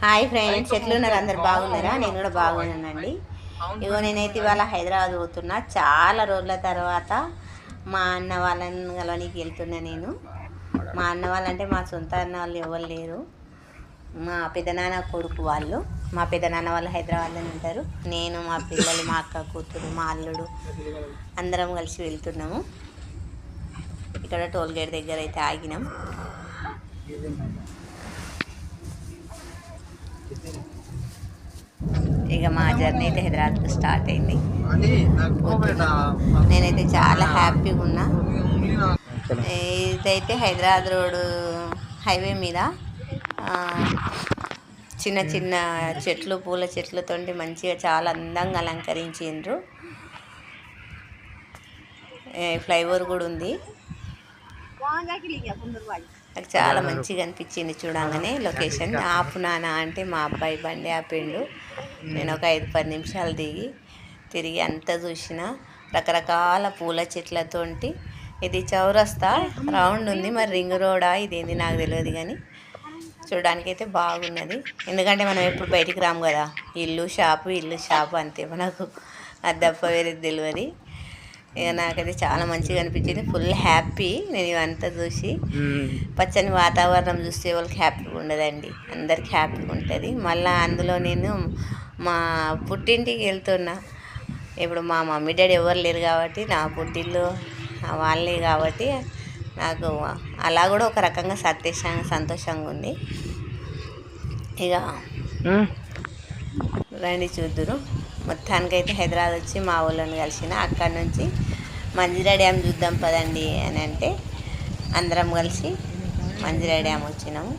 Hi friends, ఎట్లున్నారు? అందరు బాగున్నారా? నేను కూడా బాగున్నానండి. ఇగో నేనైతే ఇవాళ హైదరాబాద్ పోతున్నా. చాలా రోజుల తర్వాత మా అన్న వాళ్ళని కలవనికి వెళ్తున్నా నేను. మా అన్న వాళ్ళంటే మా సొంత అన్న వాళ్ళు ఎవరు లేరు. మా పెదనాన్న కొడుకు వాళ్ళు. మా పెదనాన్న వాళ్ళు హైదరాబాద్లోనే ఉంటారు. నేను, మా పిల్లలు, మా అక్క కూతురు, మా అల్లుడు అందరం కలిసి వెళ్తున్నాము. ఇక్కడ టోల్ గేట్ దగ్గర అయితే ఆగినాం. ఇక మా జర్నీ అయితే హైదరాబాద్కు స్టార్ట్ అయింది. నేనైతే చాలా హ్యాపీగా ఉన్నా. ఇదైతే హైదరాబాద్ రోడ్ హైవే మీద చిన్న చిన్న చెట్లు, పూల చెట్లతోటి మంచిగా చాలా అందంగా అలంకరించిండ్రు. ఫ్లైఓవర్ కూడా ఉంది. నాకు చాలా మంచిగా అనిపించింది చూడంగానే లొకేషన్. ఆపు నాన్న అంటే మా అబ్బాయి బండి ఆపిండు. నేను ఒక 5-10 నిమిషాలు తిరిగి అంతా చూసిన. రకరకాల పూల చెట్లతోటి ఇది చౌరస్తా రౌండ్ ఉంది. మరి రింగ్ రోడా ఇదేంది నాకు తెలియదు, కానీ చూడడానికి అయితే బాగున్నది. ఎందుకంటే మనం ఎప్పుడు బయటికి రాము కదా, ఇల్లు షాపు అంతే మనకు. అది తప్ప వేరేది తెలియదు. ఇక నాకైతే చాలా మంచిగా అనిపించింది. ఫుల్ హ్యాపీ నేను ఇవంతా చూసి. పచ్చని వాతావరణం చూస్తే వాళ్ళకి హ్యాపీగా ఉండదండి, అందరికి హ్యాపీగా ఉంటుంది. మళ్ళీ అందులో నేను మా పుట్టింటికి వెళ్తున్నా. ఇప్పుడు మా మమ్మీ డాడీ ఎవరు లేరు కాబట్టి నా పుట్టిల్లు వాళ్ళే కాబట్టి నాకు అలా కూడా ఒక రకంగా సంతోషంగా ఉంది. ఇక రండి చూద్దురు. మొత్తానికైతే హైదరాబాద్ వచ్చి మా ఊళ్ళని కలిసిన. అక్కడి నుంచి మంజిరా డ్యామ్ చూద్దాం పదండి అని అంటే అందరం కలిసి మంజిరా డ్యామ్ వచ్చినాము.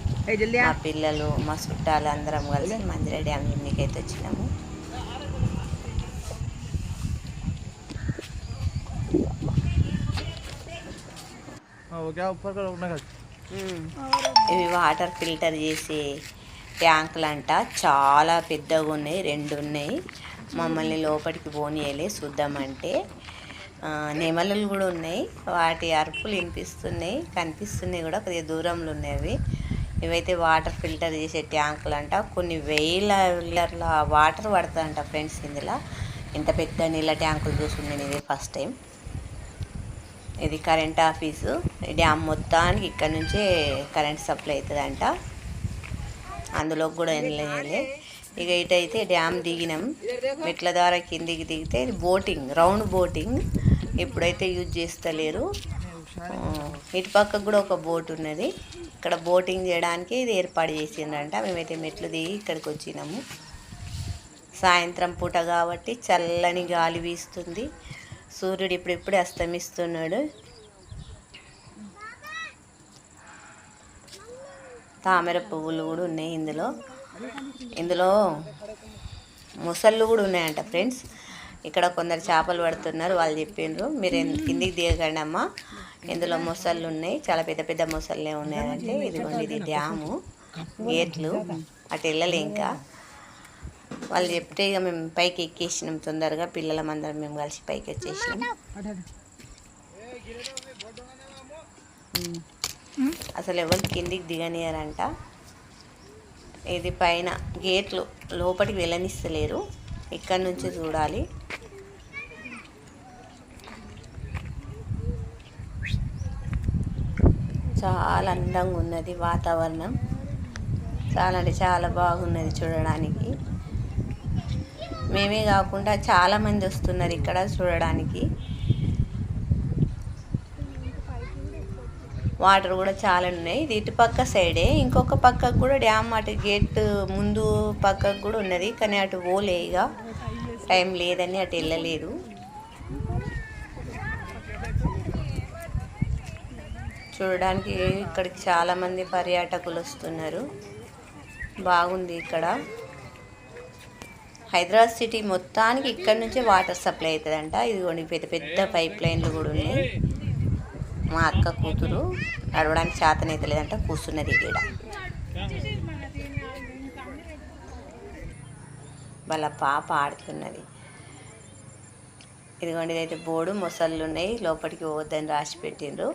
మా పిల్లలు, మా చుట్టాలు అందరం కలిసి మంజిరా డ్యామ్ చూడనీకైతే వచ్చినాము. ఇవి వాటర్ ఫిల్టర్ చేసే ట్యాంకులు అంట. చాలా పెద్దగా ఉన్నాయి, 2 ఉన్నాయి. మమ్మల్ని లోపలికి పోనీయలే చూద్దామంటే. నెమళ్ళు కూడా ఉన్నాయి, వాటి అరుపులు కనిపిస్తున్నాయి కూడా, కొద్దిగా దూరంలో ఉన్నాయి అవి. ఇవైతే వాటర్ ఫిల్టర్ చేసే ట్యాంకులు అంట. కొన్ని వేల లీటర్ల వాటర్ పడుతుందంట ఫ్రెండ్స్ ఇందులో. ఇంత పెద్ద నీళ్ళ ట్యాంకులు చూసుకున్నాను ఇదే ఫస్ట్ టైం. ఇది కరెంట్ ఆఫీసు. డ్యామ్ మొత్తానికి ఇక్కడ నుంచే కరెంట్ సప్లై అవుతుందంట. అందులోకి కూడా వెళ్ళలే. ఇక ఇటైతే డ్యామ్ దిగినాం. మెట్ల ద్వారా కిందికి దిగితే ఇది బోటింగ్, రౌండ్ బోటింగ్. ఇప్పుడైతే యూజ్ చేస్తలేరు. ఇటు పక్కకు కూడా ఒక బోట్ ఉన్నది. ఇక్కడ బోటింగ్ చేయడానికి ఇది ఏర్పాటు చేసిండ్రంట. మేమైతే మెట్లు దిగి ఇక్కడికి వచ్చినాము. సాయంత్రం పూట కాబట్టి చల్లని గాలి వీస్తుంది. సూర్యుడు ఇప్పుడిప్పుడే అస్తమిస్తున్నాడు. తామర పువ్వులు కూడా ఉన్నాయి ఇందులో మొసళ్ళు కూడా ఉన్నాయంట ఫ్రెండ్స్. ఇక్కడ కొందరు చేపలు పడుతున్నారు, వాళ్ళు చెప్పిండ్రు మీరు కిందికి దిగకండి అమ్మ, ఇందులో మొసళ్ళు ఉన్నాయి, చాలా పెద్ద పెద్ద మొసళ్ళే ఉన్నాయంటే. ఇదిగోండి, ఇది డ్యాము గేట్లు, అటు వెళ్ళలే. ఇంకా వాళ్ళు చెప్తే ఇక మేము పైకి ఎక్కేసినాం తొందరగా. పిల్లలమందరం మేము కలిసి పైకి వచ్చేసినాం. అసలు ఎవరు కిందికి దిగనియారంట. ఇది పైన గేట్లు, లోపలికి వెళ్ళనిస్తలేరు. ఇక్కడ నుంచి చూడాలి. చాలా అందంగా ఉన్నది వాతావరణం. చాలా అంటే చాలా బాగున్నది చూడడానికి. మేమే కాకుండా చాలామంది వస్తున్నారు ఇక్కడ చూడడానికి. వాటర్ కూడా చాలా ఉన్నాయి. ఇది ఇటు పక్క సైడే, ఇంకొక పక్కకు కూడా డ్యామ్ అటు గేట్ ముందు పక్కకు కూడా ఉన్నది, కానీ అటు పోలే. ఇక టైం లేదని అటు వెళ్ళలేదు. చూడడానికి ఇక్కడికి చాలామంది పర్యాటకులు వస్తున్నారు. బాగుంది ఇక్కడ. హైదరాబాద్ సిటీ మొత్తానికి ఇక్కడ నుంచే వాటర్ సప్లై అవుతుందంట. ఇదిగోండి పెద్ద పెద్ద పైప్ లైన్లు కూడా ఉన్నాయి. మా అక్క కూతురు నడవడానికి చేతనైతే లేదంట, కూర్చున్నది ఇక్కడ. వాళ్ళ పాప ఆడుతున్నది. ఇదిగోండి, ఇదైతే బోర్డు, మొసళ్ళు ఉన్నాయి, లోపలికి పోవద్దని రాసి పెట్టిండ్రు.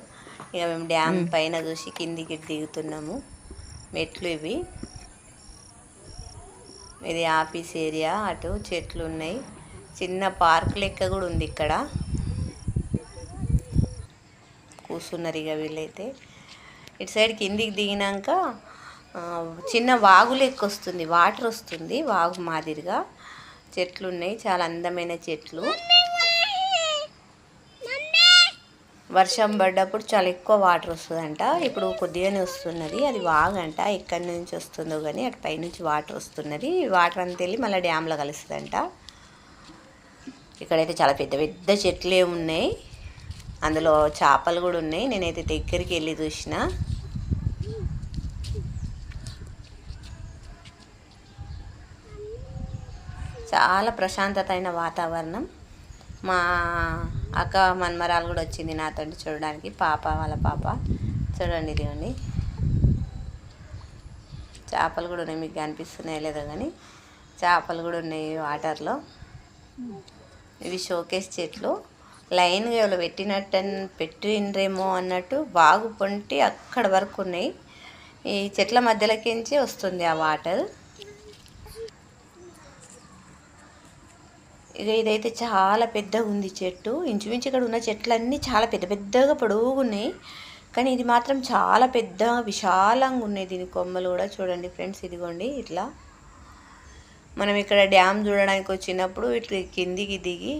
ఇక మేము డ్యామ్ పైన చూసి కిందికి దిగుతున్నాము. మెట్లు ఇవి. ఇది ఆఫీస్ ఏరియా. అటు చెట్లు ఉన్నాయి, చిన్న పార్క్ లెక్క కూడా ఉంది. ఇక్కడ కూర్చున్నారు ఇక వీళ్ళైతే. ఇటు సైడ్ కిందికి దిగినాక చిన్న వాగు లెక్క వస్తుంది, వాటర్ వస్తుంది వాగు మాదిరిగా. చెట్లు ఉన్నాయి, చాలా అందమైన చెట్లు. వర్షం పడ్డప్పుడు చాలా ఎక్కువ వాటర్ వస్తుందంట. ఇప్పుడు కొద్దిగానే వస్తున్నది, అది వాగంట. ఎక్కడి నుంచి వస్తుందో కానీ అటు పైనుంచి వాటర్ వస్తున్నది. వాటర్ అంతా వెళ్ళి మళ్ళీ డ్యామ్లో కలుస్తుందంట. ఇక్కడైతే చాలా పెద్ద పెద్ద చెట్లే ఉన్నాయి, అందులో చేపలు కూడా ఉన్నాయి. నేనైతే దగ్గరికి వెళ్ళి చూసిన. చాలా ప్రశాంతత అయిన వాతావరణం. మా అక్క మన్మరాలు కూడా వచ్చింది నాతో చూడడానికి, వాళ్ళ పాప. చూడండి ఇదిగోండి, చేపలు కూడా ఉన్నాయి. మీకు కనిపిస్తున్నాయో లేదో కానీ చేపలు కూడా ఉన్నాయి వాటర్లో. ఇవి షోకేస్ చెట్లు, లైన్గా ఎవరో పెట్టిండ్రేమో అన్నట్టు బాగు పొంటి అక్కడ వరకు ఉన్నాయి. ఈ చెట్ల మధ్యలోకించి వస్తుంది ఆ వాటర్. ఇక ఇదైతే చాలా పెద్దగా ఉంది చెట్టు. ఇంచుమించు ఇక్కడ ఉన్న చెట్లన్నీ చాలా పెద్ద పెద్దగా పొడవుగా ఉన్నాయి, కానీ ఇది మాత్రం చాలా పెద్దగా విశాలంగా ఉన్నాయి. దీని కొమ్మలు కూడా చూడండి ఫ్రెండ్స్, ఇదిగోండి ఇట్లా. మనం ఇక్కడ డ్యామ్ చూడడానికి వచ్చినప్పుడు ఇట్లా కిందికి దిగి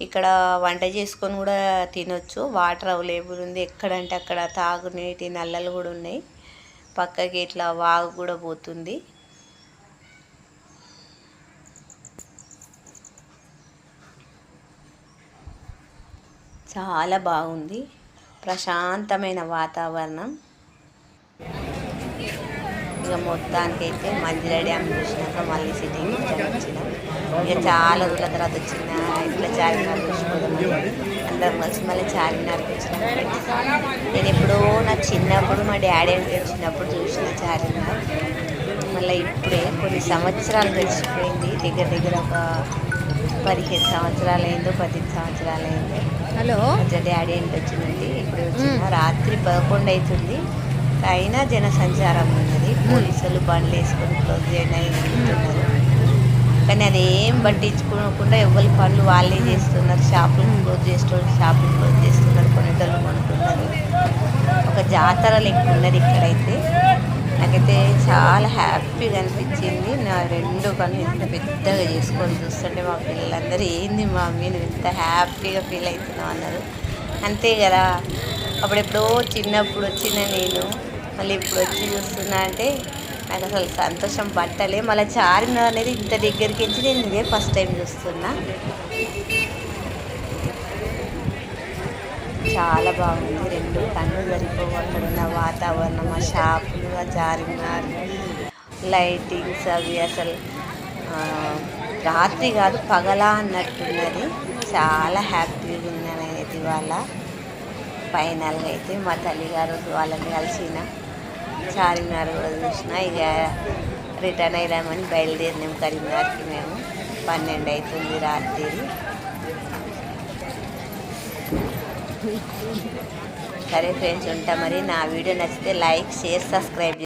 ఇక్కడ వంట చేసుకొని కూడా తినొచ్చు. వాటర్ అవైలబుల్ ఉంది, ఎక్కడంటే అక్కడ తాగునీటి నల్లలు కూడా ఉన్నాయి. పక్కకి ఇట్లా వాగు కూడా పోతుంది. చాలా బాగుంది, ప్రశాంతమైన వాతావరణం. ఇక మొత్తానికైతే మంజిరా డ్యామ్ చూసినాక మళ్ళీ సిటీకి వచ్చినాం. ఇక చాలా రోజుల తర్వాత వచ్చిన ఇట్లా చార్మినార్కి వచ్చిపోదామని అందరం కలిసి మళ్ళీ చార్మినార్కి వచ్చినాం. నేను ఎప్పుడో నా చిన్నప్పుడు మా డాడీ వచ్చినప్పుడు చూసిన చార్మినార్. మళ్ళీ ఇప్పుడే కొన్ని సంవత్సరాలు గడిచిపోయింది, దగ్గర దగ్గర ఒక 15 సంవత్సరాలు అయిందో 10 సంవత్సరాలు అయిందో. హలో డాడీ ఏంటి వచ్చిందండి. ఇప్పుడు వచ్చిన రాత్రి 11 అవుతుంది, అయినా జనసంచారం ఉన్నది. పోలీసులు బండ్లు వేసుకొని క్లోజ్ చేస్తున్నారు, కానీ అదేం పట్టించుకోకుండా ఎవరి పనులు వాళ్ళే చేస్తున్నారు. షాపులు క్లోజ్ చేస్తున్నారు, కొనేటోళ్ళు కొనుక్కున్నారు. ఒక జాతర లెక్క ఉన్నది ఇక్కడైతే. నాకైతే చాలా హ్యాపీగా అనిపించింది. నా 2 కళ్ళు ఎంత పెద్దగా చేసుకొని చూస్తుంటే మా పిల్లలందరూ ఏంది మమ్మీ నువ్వు ఎంత హ్యాపీగా ఫీల్ అవుతున్నావు అన్నారు. అంతే కదా, అప్పుడెప్పుడో చిన్నప్పుడు వచ్చిన నేను మళ్ళీ ఇప్పుడు వచ్చి చూస్తున్నా అంటే నాకు అసలు సంతోషం పట్టలే. మళ్ళీ చార్మినార్ అనేది ఇంత దగ్గరికి వచ్చి నేను ఇదే ఫస్ట్ టైం చూస్తున్నా. చాలా బాగుంది, 2 కళ్ళు సరిపోవు. అక్కడ ఉన్న వాతావరణం, ఆ షాపులు, ఆ చార్మినార్ లైటింగ్స్ అవి అసలు రాత్రి కాదు పగలా అన్నట్టున్నది. చాలా హ్యాపీగా ఉన్నాను అయితే ఇవాళ. ఫైనల్గా అయితే మా తల్లిగారు వాళ్ళని కలిసిన చార్మినార్ కూడా చూసిన. ఇక రిటర్న్ అయిదామని బయలుదేరినాం కరీంనగర్కి. మేము 12 అవుతుంది రాత్రి. సరే ఫ్రెండ్స్, ఉంటా మరి. నా వీడియో నచ్చితే లైక్, షేర్, సబ్స్క్రైబ్.